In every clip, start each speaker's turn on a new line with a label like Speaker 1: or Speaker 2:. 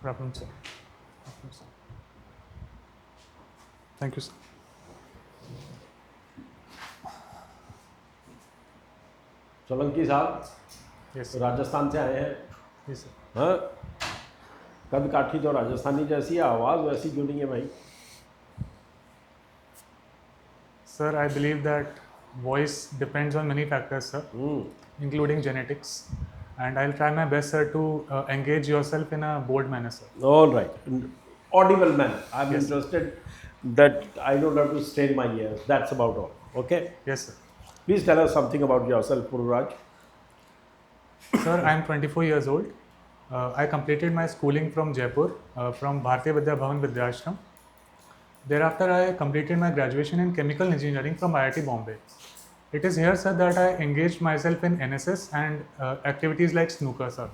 Speaker 1: Problem, sir. Thank you, sir.
Speaker 2: Solanki साहब
Speaker 1: Yes, sir.
Speaker 2: Rajasthan से आए हैं।
Speaker 1: Yes, sir.
Speaker 2: हाँ, कद काठी तो राजस्थानी जैसी है, आवाज़ वैसी क्यों नहीं है भाई?
Speaker 1: Sir, I believe that voice depends on many factors, sir, including genetics. And I'll try my best, sir, to engage yourself in a bold manner, sir.
Speaker 2: All right, audible man. I'm
Speaker 1: Yes, sir.
Speaker 2: interested that I don't have to strain my ears. That's about all. Okay.
Speaker 1: Yes, sir.
Speaker 2: Please tell us something about yourself, Pururaj.
Speaker 1: Sir, I'm 24 years old. I completed my schooling from Jaipur, from Bharatiya Vidya Bhavan Vidyashram. Thereafter, I completed my graduation in chemical engineering from IIT Bombay. It is here, sir, that I engaged myself in NSS and activities like snooker, sir.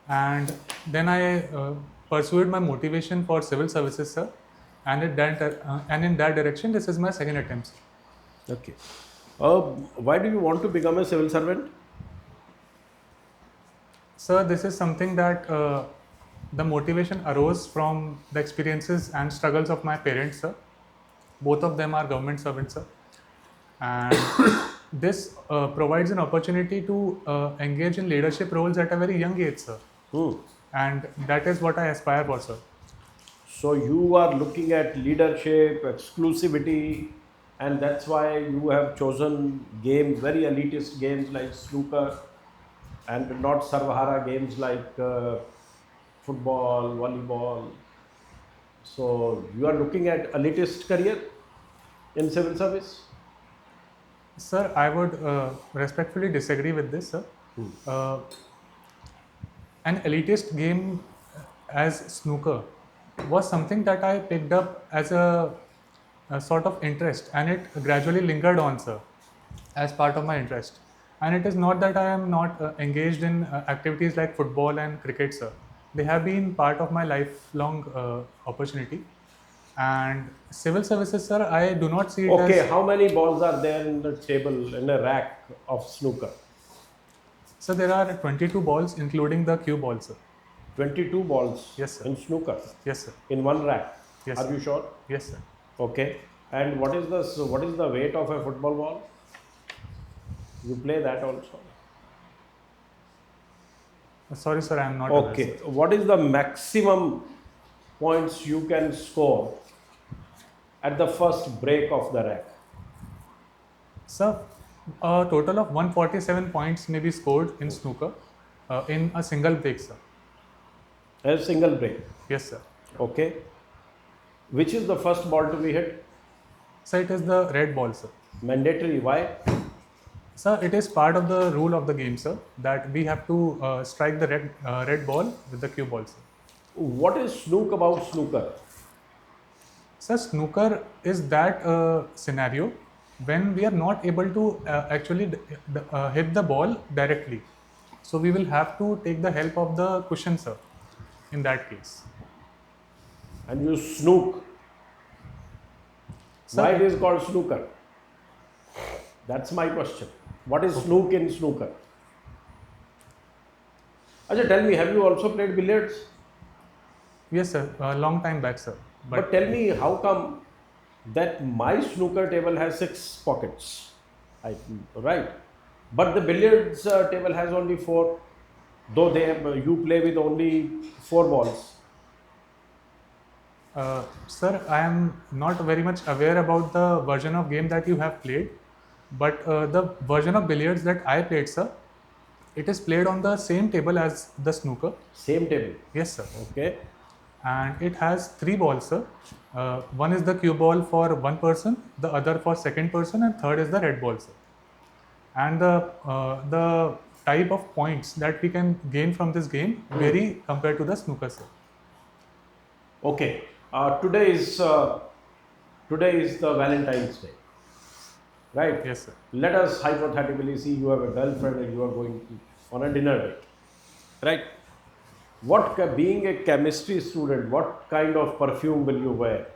Speaker 1: And then I pursued my motivation for civil services, sir. And in that direction, this is my second attempt, sir.
Speaker 2: Okay. Why do you want to become a civil servant?
Speaker 1: Sir, this is something that the motivation arose from the experiences and struggles of my parents, sir. Both of them are government servants, sir. And this provides an opportunity to engage in leadership roles at a very young age, sir. And that is what I aspire for, sir.
Speaker 2: So you are looking at leadership, exclusivity, and that's why you have chosen games, very elitist games like snooker, and not Sarvahara games like football, volleyball. So you are looking at elitist career in civil service?
Speaker 1: Sir, I would respectfully disagree with this, sir. An elitist game as snooker was something that I picked up as a sort of interest, and it gradually lingered on, sir, as part of my interest. And it is not that I am not engaged in activities like football and cricket, sir. They have been part of my lifelong opportunity. And civil services, sir, I do not see it
Speaker 2: Okay,
Speaker 1: as.
Speaker 2: how many balls are there in the table, in a rack of snooker?
Speaker 1: So there are 22 balls, including the cue ball, sir.
Speaker 2: 22 balls
Speaker 1: Yes, sir.
Speaker 2: in snooker?
Speaker 1: Yes, sir.
Speaker 2: In one rack?
Speaker 1: Yes,
Speaker 2: Are
Speaker 1: sir.
Speaker 2: you sure?
Speaker 1: Yes, sir.
Speaker 2: Okay. And what is the weight of a football ball? You play that also?
Speaker 1: Sorry, sir, I am not.
Speaker 2: Okay.
Speaker 1: Aware, sir.
Speaker 2: What is the maximum points you can score at the first break of the rack?
Speaker 1: Sir, a total of 147 points may be scored in snooker in a single break, sir.
Speaker 2: A single break.
Speaker 1: Yes, sir.
Speaker 2: Okay. Which is the first ball to be hit?
Speaker 1: Sir, it is the red ball, sir.
Speaker 2: Mandatory. Why?
Speaker 1: Sir, it is part of the rule of the game, sir, that we have to strike the red ball with the cue ball, sir.
Speaker 2: What is snook about snooker?
Speaker 1: Sir, snooker is that scenario when we are not able to actually hit the ball directly. So we will have to take the help of the cushion, sir, in that case.
Speaker 2: And you snook.
Speaker 1: Sir,
Speaker 2: Why it is called snooker? That's my question. What is snook in snooker? Ajay, tell me, have you also played billiards?
Speaker 1: Yes, sir. A long time back, sir.
Speaker 2: But tell me, how come that my snooker table has 6 pockets? Right. But the billiards table has only 4, though you play with only 4 balls.
Speaker 1: Sir, I am not very much aware about the version of game that you have played, but the version of billiards that I played, sir, it is played on the same table as the snooker.
Speaker 2: Same table?
Speaker 1: Yes, sir.
Speaker 2: Okay.
Speaker 1: And it has 3 balls, sir. One is the cue ball for one person, the other for second person, and third is the red ball, sir. And the type of points that we can gain from this game vary compared to the snooker, sir.
Speaker 2: Okay. Today is the Valentine's Day, right?
Speaker 1: Yes, sir.
Speaker 2: Let us hypothetically see you have a girlfriend and you are going on a dinner date, right? Being a chemistry student, what kind of perfume will you wear?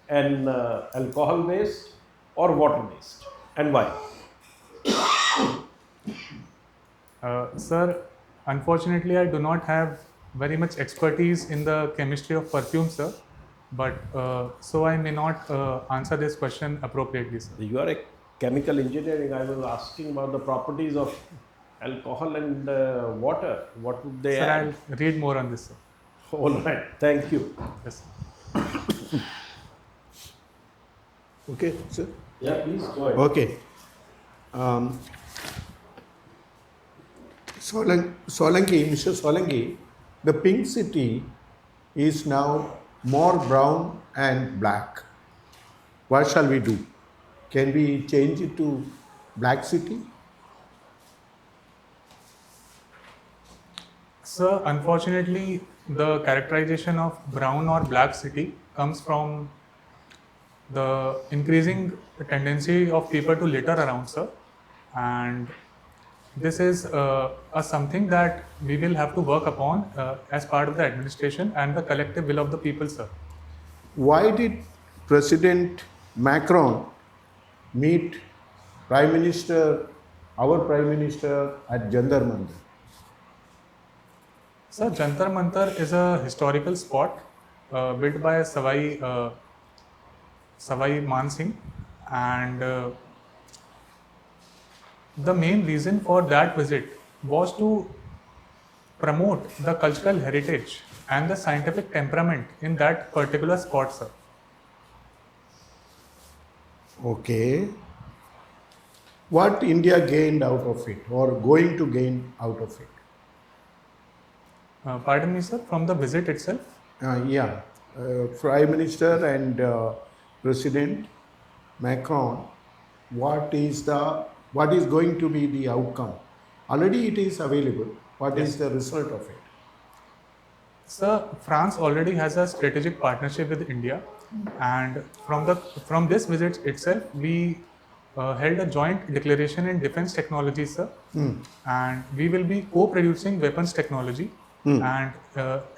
Speaker 2: An alcohol based or water based, and why?
Speaker 1: Sir, unfortunately, I do not have very much expertise in the chemistry of perfume, sir. But so I may not answer this question appropriately, sir.
Speaker 2: You are a chemical engineering. I was asking about the properties of alcohol and water. What would they
Speaker 1: Sir,
Speaker 2: add?
Speaker 1: I'll read more on this, sir.
Speaker 2: All right. Thank you.
Speaker 1: Yes, sir.
Speaker 3: Okay, sir.
Speaker 2: Yeah, please go ahead.
Speaker 3: Okay. Solanki, Mr. Solanki, the pink city is now more brown and black. What shall we do? Can we change it to black city?
Speaker 1: Sir, unfortunately, the characterization of brown or black city comes from the increasing tendency of people to litter around, sir. And this is something that we will have to work upon as part of the administration and the collective will of the people, sir.
Speaker 3: Why did President Macron meet Prime Minister, our Prime Minister at Jantar Mantar?
Speaker 1: Sir, Jantar Mantar is a historical spot built by Savai Man Singh, and the main reason for that visit was to promote the cultural heritage and the scientific temperament in that particular spot, sir.
Speaker 3: Okay. What India gained out of it or going to gain out of it?
Speaker 1: Pardon me, sir, from the visit itself?
Speaker 3: Prime Minister and President Macron, what is going to be the outcome? Already it is available. What is the result of it?
Speaker 1: Sir, France already has a strategic partnership with India, and from this visit itself, we held a joint declaration in defense technology, sir, and we will be co-producing weapons technology, and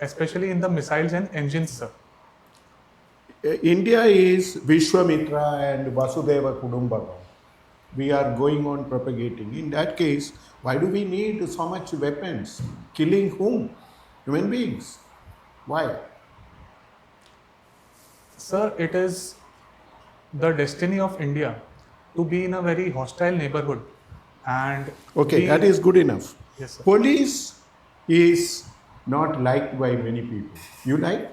Speaker 1: especially in the missiles and engines, sir.
Speaker 3: India is Vishwamitra and Vasudeva Kudumbakam. We are going on propagating. In that case, why do we need so much weapons? Killing whom? Human beings. Why?
Speaker 1: Sir, it is the destiny of India to be in a very hostile neighborhood, and
Speaker 3: Okay, that is good enough.
Speaker 1: Yes, sir.
Speaker 3: Police is not liked by many people. You like?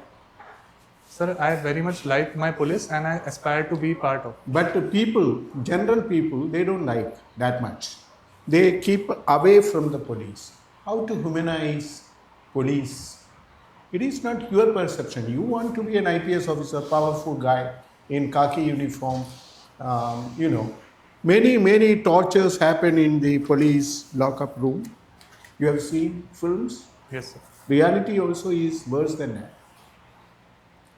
Speaker 1: Sir, I very much like my police and I aspire to be part of.
Speaker 3: But people, general people, they don't like that much. They keep away from the police. How to humanize police? It is not your perception. You want to be an IPS officer, powerful guy in khaki uniform. Many tortures happen in the police lockup room. You have seen films.
Speaker 1: Yes, sir.
Speaker 3: Reality also is worse than that.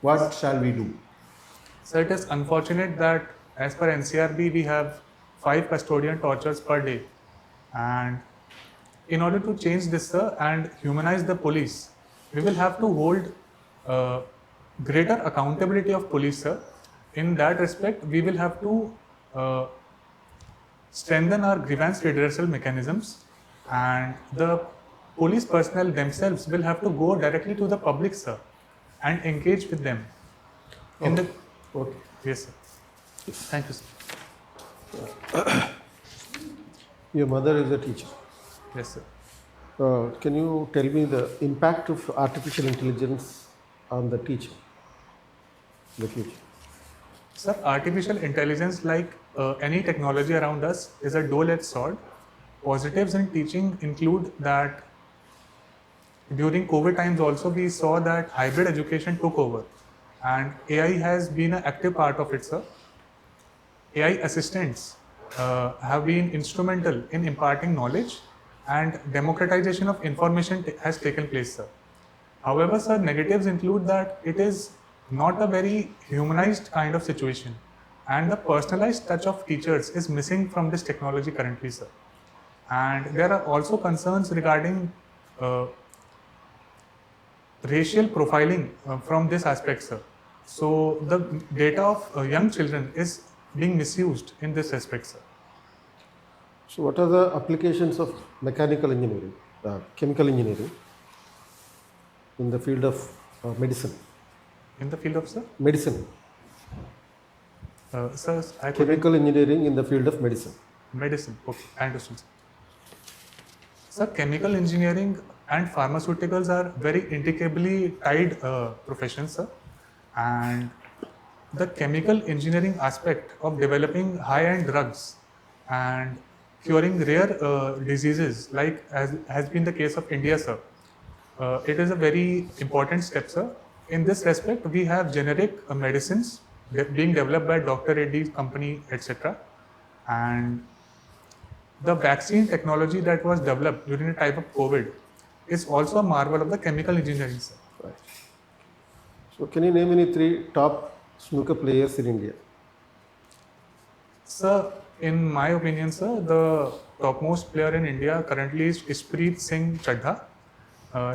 Speaker 3: What shall we do?
Speaker 1: So it is unfortunate that as per NCRB we have 5 custodian tortures per day, and in order to change this, sir, and humanize the police, we will have to hold greater accountability of police, sir. In that respect, we will have to strengthen our grievance redressal mechanisms, and the police personnel themselves will have to go directly to the public, sir, and engage with them.
Speaker 3: Okay.
Speaker 1: Yes, sir. Thank you, sir.
Speaker 4: Your mother is a teacher.
Speaker 1: Yes, sir.
Speaker 4: Can you tell me the impact of artificial intelligence on the teacher in the future?
Speaker 1: Sir, artificial intelligence, like any technology around us, is a dual-edged sword. Positives in teaching include that during COVID times also we saw that hybrid education took over, and AI has been an active part of it, sir. AI assistants have been instrumental in imparting knowledge, and democratization of information has taken place, sir. However, sir, negatives include that it is not a very humanized kind of situation, and the personalized touch of teachers is missing from this technology currently, sir. And there are also concerns regarding racial profiling from this aspect, sir. So the data of young children is being misused in this aspect, sir.
Speaker 4: So what are the applications of mechanical engineering, chemical engineering? in the field of medicine.
Speaker 1: In the field of, sir?
Speaker 4: Medicine.
Speaker 1: Sir, I couldn't.
Speaker 4: Chemical engineering in the field of medicine.
Speaker 1: Medicine. Okay, I understand, sir. Sir, chemical engineering and pharmaceuticals are very intricately tied professions, sir. And the chemical engineering aspect of developing high-end drugs and curing rare diseases, like as has been the case of India, sir, it is a very important step, sir. In this respect, we have generic medicines being developed by Dr. Reddy's company, etc. And the vaccine technology that was developed during the time of COVID is also a marvel of the chemical engineering, sir.
Speaker 4: Right. So, can you name any 3 top snooker players in India?
Speaker 1: Sir, in my opinion, sir, the topmost player in India currently is Ishpreet Singh Chadha.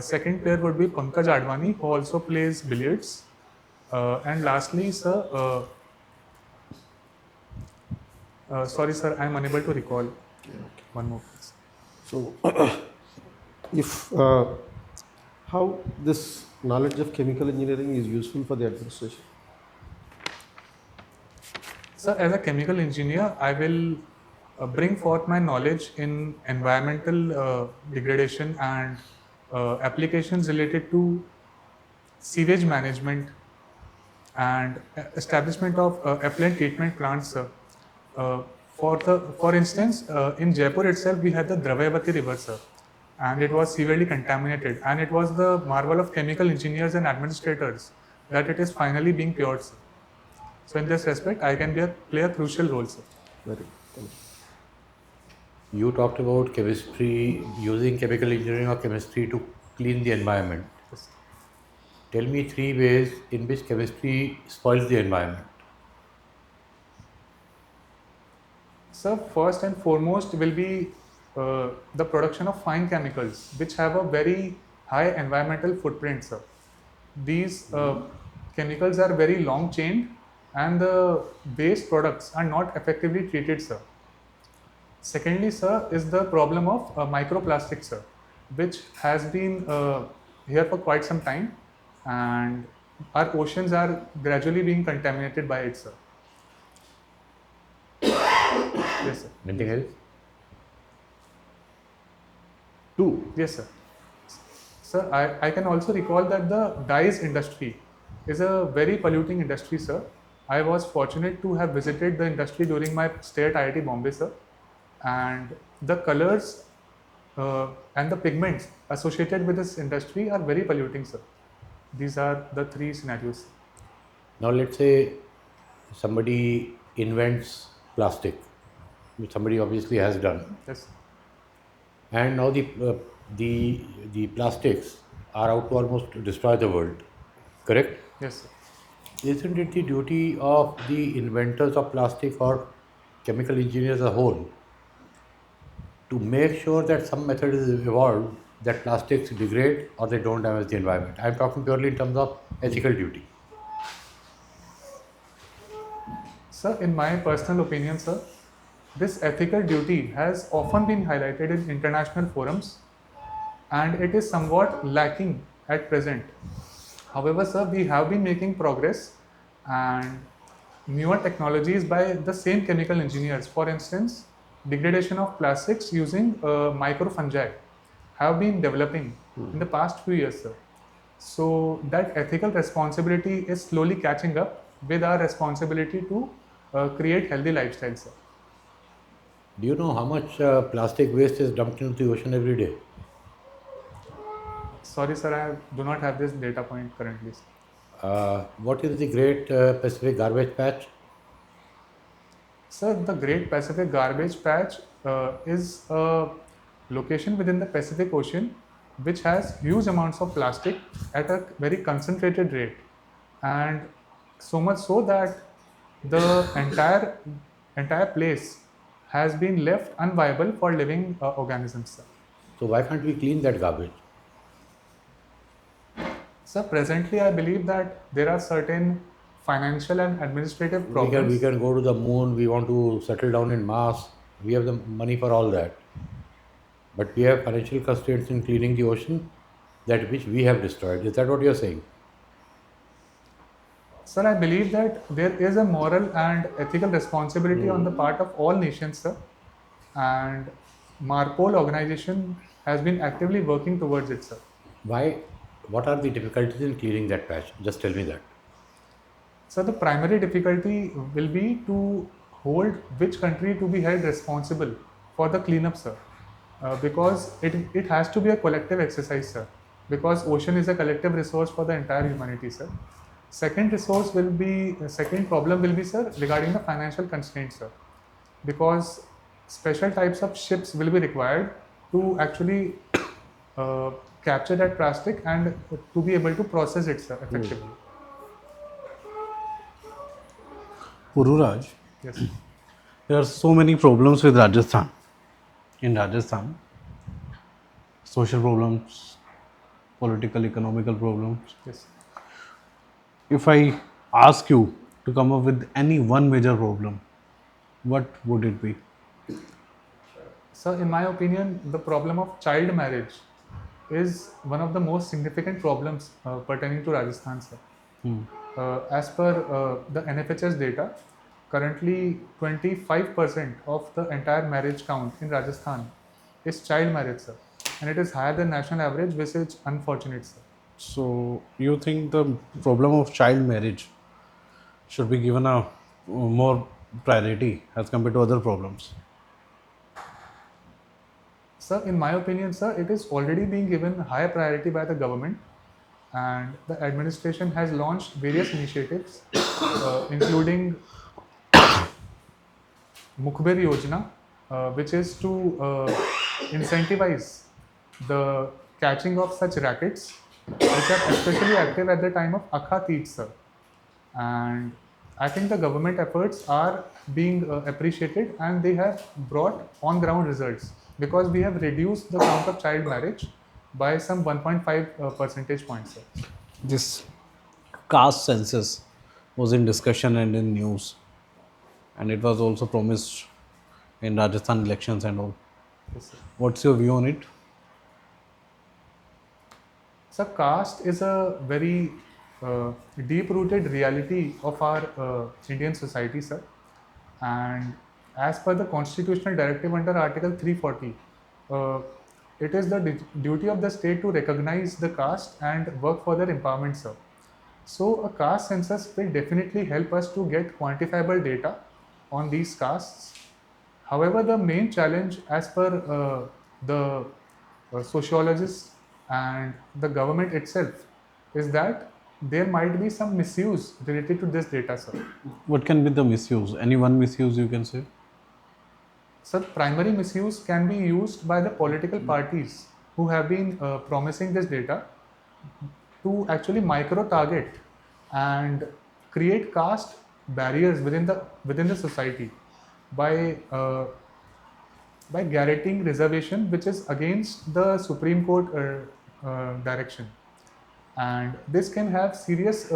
Speaker 1: Second player would be Pankaj Advani, who also plays billiards. And lastly, sir, sorry, sir, I am unable to recall. One more, please.
Speaker 4: So, if how this knowledge of chemical engineering is useful for the administration?
Speaker 1: Sir, as a chemical engineer, I will bring forth my knowledge in environmental degradation and applications related to sewage management and establishment of effluent treatment plants, sir. For instance, in Jaipur itself, we had the Dravayavati river, sir, and it was severely contaminated. And it was the marvel of chemical engineers and administrators that it is finally being cured, sir. So, in this respect, I can play a crucial role, sir.
Speaker 4: Very good. Thank you.
Speaker 5: You talked about chemistry, using chemical engineering or chemistry to clean the environment.
Speaker 1: Yes.
Speaker 5: Tell me 3 ways in which chemistry spoils the environment.
Speaker 1: Sir, first and foremost will be the production of fine chemicals, which have a very high environmental footprint, sir. These chemicals are very long chained and the waste products are not effectively treated, sir. Secondly, sir, is the problem of microplastics, sir, which has been here for quite some time, and our oceans are gradually being contaminated by it, sir. Yes, sir.
Speaker 5: Anything else?
Speaker 2: 2.
Speaker 1: Yes, sir. Sir, I can also recall that the dyes industry is a very polluting industry, sir. I was fortunate to have visited the industry during my stay at IIT Bombay, sir. And the colors and the pigments associated with this industry are very polluting, sir. These are the 3 scenarios.
Speaker 5: Now let's say somebody invents plastic, which somebody obviously has done,
Speaker 1: Yes.
Speaker 5: and now the plastics are out to almost destroy the world. Correct?
Speaker 1: Yes, sir.
Speaker 5: Isn't it the duty of the inventors of plastic or chemical engineers as a whole to make sure that some method is evolved that plastics degrade or they don't damage the environment? I'm talking purely in terms of ethical duty.
Speaker 1: Sir, in my personal opinion, sir, this ethical duty has often been highlighted in international forums and it is somewhat lacking at present. However, sir, we have been making progress and newer technologies by the same chemical engineers, for instance, degradation of plastics using microfungi have been developing in the past few years, sir. So that ethical responsibility is slowly catching up with our responsibility to create healthy lifestyles, sir.
Speaker 5: Do you know how much plastic waste is dumped into the ocean every day?
Speaker 1: Sorry, sir, I do not have this data point currently, sir.
Speaker 5: What is the Great Pacific Garbage Patch?
Speaker 1: Sir, the Great Pacific Garbage Patch is a location within the Pacific Ocean which has huge amounts of plastic at a very concentrated rate, and so much so that the entire place has been left unviable for living organisms, sir.
Speaker 5: So why can't we clean that garbage?
Speaker 1: Sir, presently I believe that there are certain financial and administrative problems.
Speaker 5: We can go to the moon, we want to settle down in Mars, we have the money for all that. But we have financial constraints in cleaning the ocean. that which we have destroyed. Is that what you are saying?
Speaker 1: Sir, I believe that there is a moral and ethical responsibility on the part of all nations, sir. And Marpol organization has been actively working towards it, sir.
Speaker 5: Why? What are the difficulties in clearing that patch? Just tell me that.
Speaker 1: So the primary difficulty will be to hold which country to be held responsible for the cleanup, sir. Because it has to be a collective exercise, sir. Because ocean is a collective resource for the entire humanity, sir. Second problem will be, sir, regarding the financial constraints, sir. Because special types of ships will be required to actually uh, capture that plastic and to be able to process it, sir, effectively.
Speaker 6: Pururaj,
Speaker 1: Yes, sir.
Speaker 6: there are so many problems with Rajasthan. In Rajasthan, social problems, political, economical problems.
Speaker 1: Yes.
Speaker 6: If I ask you to come up with any one major problem, what would it be?
Speaker 1: So, in my opinion, the problem of child marriage is one of the most significant problems pertaining to Rajasthan, sir. As per the NFHS data, currently 25% of the entire marriage count in Rajasthan is child marriage, sir. And it is higher than national average, which is unfortunate, sir.
Speaker 6: So, you think the problem of child marriage should be given a more priority as compared to other problems?
Speaker 1: Sir, in my opinion, sir, it is already being given high priority by the government, and the administration has launched various initiatives, including Mukhbir Yojana, which is to incentivize the catching of such rackets, which are especially active at the time of Akha Teej, sir. And I think the government efforts are being appreciated, and they have brought on ground results, because we have reduced the count of child marriage by some 1.5 percentage points, sir.
Speaker 6: This caste census was in discussion and in news, and it was also promised in Rajasthan elections and all.
Speaker 1: Yes, sir.
Speaker 6: What's your view on it?
Speaker 1: So, caste is a very deep-rooted reality of our Indian society, sir. And as per the constitutional directive under Article 340, uh, it is the duty of the state to recognize the caste and work for their empowerment, sir. So, a caste census will definitely help us to get quantifiable data on these castes. However, the main challenge, as per the sociologists and the government itself, is that there might be some misuse related to this data, sir.
Speaker 6: What can be the misuse? Any one misuse you can say?
Speaker 1: So, primary misuse can be used by the political parties who have been promising this data to actually micro target and create caste barriers within the society by guaranteeing reservation, which is against the Supreme Court direction. And this can have serious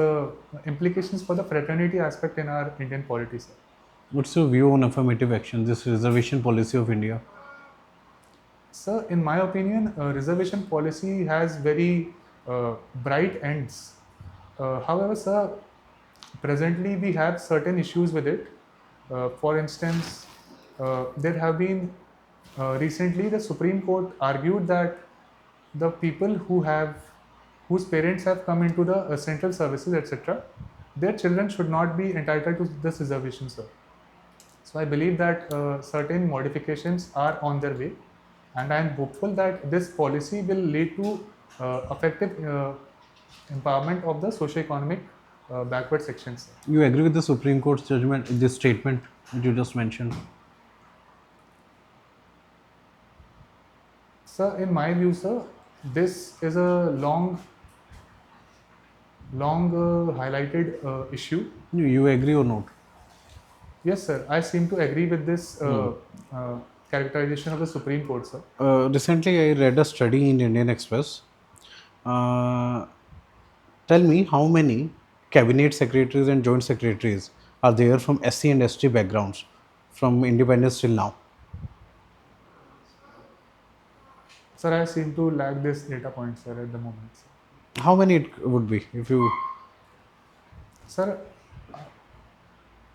Speaker 1: implications for the fraternity aspect in our Indian polity, sir.
Speaker 6: What's your view on affirmative action, this reservation policy of India?
Speaker 1: Sir, in my opinion, reservation policy has very bright ends. However, sir, presently we have certain issues with it. For instance, there have been recently the Supreme Court argued that the people whose parents have come into the central services, etc., their children should not be entitled to this reservation, sir. So I believe that certain modifications are on their way, and I am hopeful that this policy will lead to effective empowerment of the socio-economic backward sections, sir.
Speaker 6: You agree with the Supreme Court's judgment, this statement that you just mentioned?
Speaker 1: Sir, in my view, sir, this is a long highlighted issue.
Speaker 6: You agree or not?
Speaker 1: Yes, sir. I seem to agree with this characterization of the Supreme Court, sir.
Speaker 6: Recently, I read a study in Indian Express. Uh, Tell me how many cabinet secretaries and joint secretaries are there from SC and ST backgrounds from independence till now?
Speaker 1: Sir, I seem to lack this data point, sir, at the moment. Sir.
Speaker 6: How many it would be if you?
Speaker 1: Sir,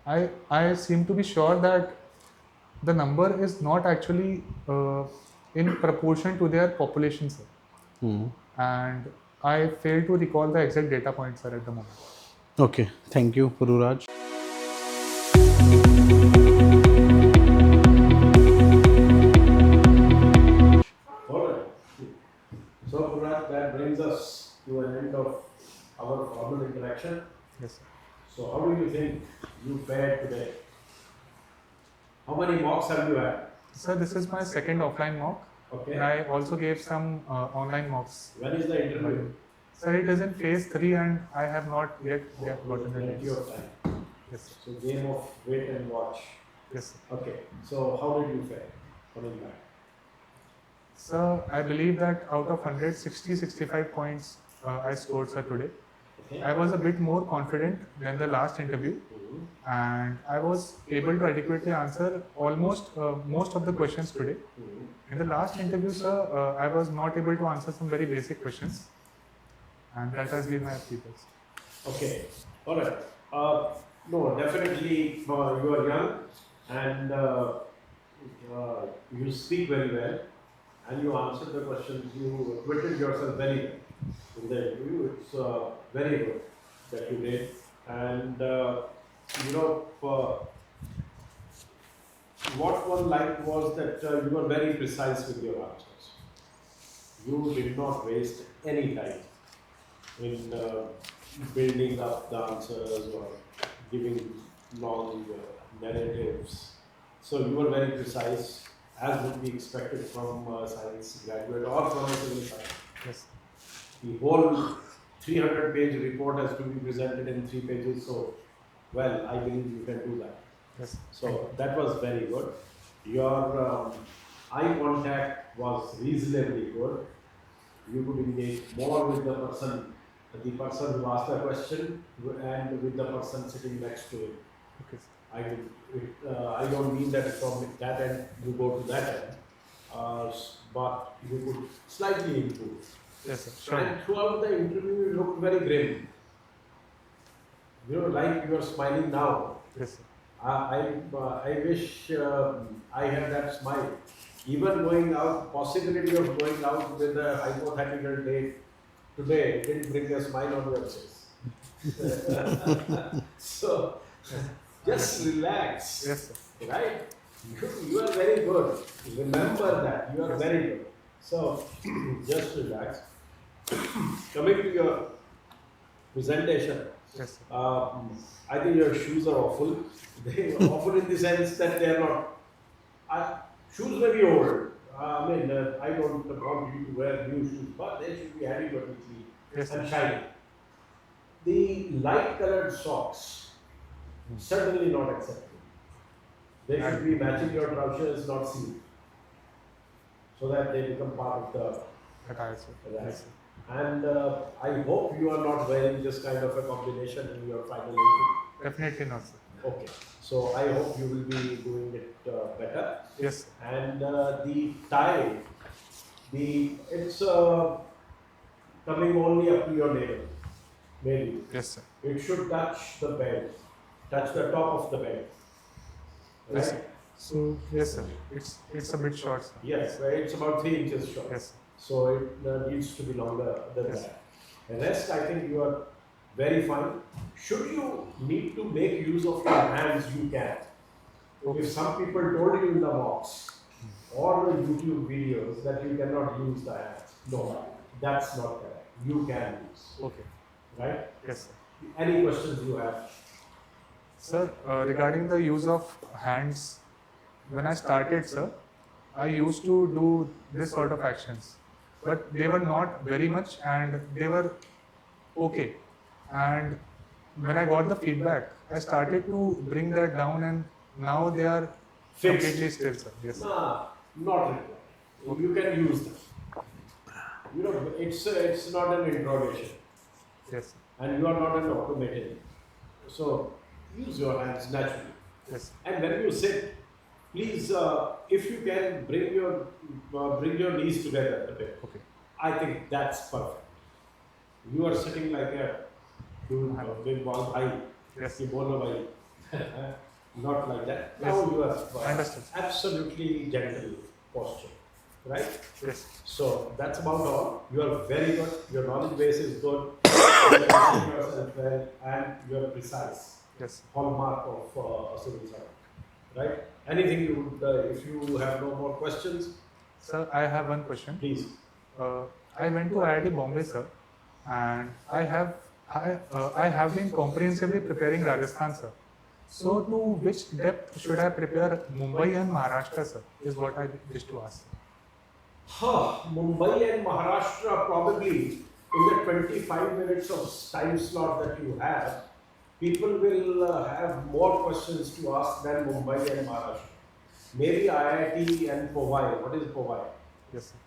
Speaker 1: I seem to be sure that the number is not actually in proportion to their population, sir. And I fail to recall the exact data point, sir, at the moment.
Speaker 6: Okay, thank you, Pururaj.
Speaker 2: All right. So, Pururaj, that brings us to an end of our formal interaction.
Speaker 1: Yes, sir.
Speaker 2: So, how do you think you fared today? How many mocks have you had?
Speaker 1: Sir, this is my second offline mock.
Speaker 2: Okay.
Speaker 1: And I also gave some online mocks.
Speaker 2: When is the interview?
Speaker 1: Sir, it is in phase 3 and I have not yet gotten the
Speaker 2: Plenty
Speaker 1: dates.
Speaker 2: of time.
Speaker 1: Yes, sir.
Speaker 2: So, game of wait and watch.
Speaker 1: Yes, sir.
Speaker 2: Okay. So, how did you fare coming back?
Speaker 1: Sir, I believe that out of 100, 65 points I scored, sir, today.
Speaker 2: Okay.
Speaker 1: I was a bit more confident than the last interview, and I was able to adequately answer almost most of the questions today. In the last interview, sir, I was not able to answer some very basic questions, and that has been my feedback.
Speaker 2: Okay. All right. No, definitely you are young and you speak very well and you answered the questions. You acquitted yourself very well in the interview. It's very good that you did. And what one liked was that you were very precise with your answers. You did not waste any time in building up the answers or giving long narratives. So you were very precise, as would be expected from a science graduate or from a civil science.
Speaker 1: Yes.
Speaker 2: The whole 300-page report has to be presented in 3 pages. So, well, I believe you can do that.
Speaker 1: Yes.
Speaker 2: So that was very good. Your eye contact was reasonably good. You could engage more with the person who asked the question and with the person sitting next to him.
Speaker 1: Okay.
Speaker 2: I don't mean that from that end you go to that end, but you could slightly improve.
Speaker 1: Yes, sir. Sure.
Speaker 2: And throughout the interview, you looked very grim. You know, like you are smiling now.
Speaker 1: Yes, sir.
Speaker 2: I wish I had that smile. Even going out, possibility of going out with a hypothetical date today didn't bring a smile on your face. So, just relax.
Speaker 1: Yes, sir.
Speaker 2: Right? You are very good. Remember that. You are very good. So, just relax. Coming to your presentation,
Speaker 1: Yes, sir.
Speaker 2: I think your shoes are awful. They are awful in the sense that they are not. Shoes may be old. I don't want you to wear new shoes, but they should be adequately clean
Speaker 1: Yes,
Speaker 2: and
Speaker 1: sir.
Speaker 2: shiny. The light colored socks, certainly not acceptable. They should be matching your trousers, not sleeve, so that they become part of the
Speaker 1: Attire, sir.
Speaker 2: right.
Speaker 1: Yes, sir.
Speaker 2: And I hope you are not wearing this kind of a combination in your final interview.
Speaker 1: Definitely not, sir.
Speaker 2: Okay, so I hope you will be doing it better.
Speaker 1: Yes, sir.
Speaker 2: And the tie, it's coming only up to your navel, maybe.
Speaker 1: Yes, sir.
Speaker 2: It should touch the belt, touch the top of the belt. Right?
Speaker 1: Yes, sir. So, yes, sir. It's a bit short, sir.
Speaker 2: Yes, well, it's about 3 inches short.
Speaker 1: Yes, sir.
Speaker 2: So it needs to be longer than
Speaker 1: Yes.
Speaker 2: that. The rest, I think you are very fine. Should you need to make use of your hands, you can.
Speaker 1: Okay.
Speaker 2: If some people told you in the mocks or the YouTube videos that you cannot use the hands, no, that's not correct. You can use,
Speaker 1: Okay.
Speaker 2: right?
Speaker 1: Yes, sir.
Speaker 2: Any questions you have?
Speaker 1: Sir, regarding the use of hands, when I started, sir, I used to do this sort of actions, but they were not very much and they were okay. And when I got the feedback, I started to bring that down and now they are
Speaker 2: Fixed.
Speaker 1: completely still, sir. Yes, sir.
Speaker 2: Nah, not required. You can use them. You know, it's not an interrogation.
Speaker 1: Yes, sir.
Speaker 2: And you are not an automaton. So use your hands naturally.
Speaker 1: Yes, sir.
Speaker 2: And when you sit, Please, if you can bring your knees together a bit.
Speaker 1: Okay.
Speaker 2: I think that's perfect. You are sitting like a big ball high.
Speaker 1: Yes.
Speaker 2: You bolo bhai. Not like that.
Speaker 1: Yes.
Speaker 2: Now you are
Speaker 1: Understood.
Speaker 2: absolutely gentle posture, right?
Speaker 1: Yes.
Speaker 2: So that's about all. You are very good. Your knowledge base is good. You are teaching yourself well, and you are precise.
Speaker 1: Yes.
Speaker 2: Hallmark of a civil servant, right? Anything you would, if you have no more questions,
Speaker 1: Sir, I have one question.
Speaker 2: please.
Speaker 1: I went to IIT Bombay, sir, and I have been comprehensively preparing Rajasthan, sir. So, to which depth should I prepare Mumbai and Maharashtra, sir? Is what I wish to ask.
Speaker 2: Mumbai and Maharashtra probably in the 25 minutes of time slot that you have, people will have more questions to ask than Mumbai and Maharashtra. Maybe IIT and Powai. What is Powai?
Speaker 1: Yes, sir.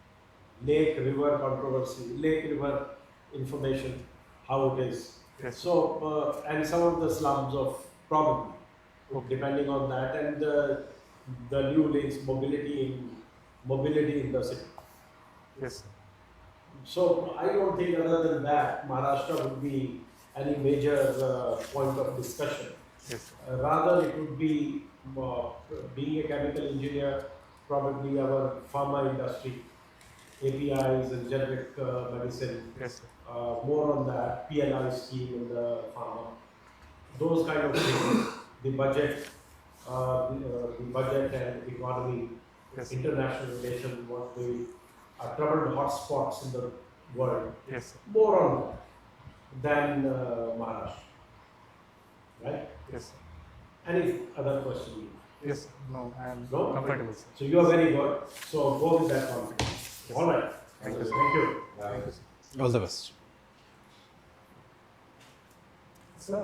Speaker 2: Lake River controversy, Lake River information, how it is.
Speaker 1: Yes.
Speaker 2: So, and some of the slums of probably, depending on that, and the new links, mobility in the city.
Speaker 1: Yes, sir.
Speaker 2: So, I don't think other than that, Maharashtra would be any major point of discussion.
Speaker 1: Yes, sir.
Speaker 2: Rather, it would be being a chemical engineer, probably our pharma industry, APIs and generic medicine.
Speaker 1: Yes, sir.
Speaker 2: More on that PLI scheme in the pharma, those kind of things. The budget and economy,
Speaker 1: Yes.
Speaker 2: international relations, what the troubled hotspots in the world.
Speaker 1: Yes, sir.
Speaker 2: More on that than Maharashtra, right?
Speaker 1: Yes, sir.
Speaker 2: Any other question?
Speaker 1: Yes, sir. No, I am
Speaker 2: No?
Speaker 1: comfortable, sir.
Speaker 2: So you are very good. So go with that confidence. All right.
Speaker 1: Thank you, sir.
Speaker 2: Thank you.
Speaker 1: Thank you, sir.
Speaker 6: All the best.
Speaker 1: Sir,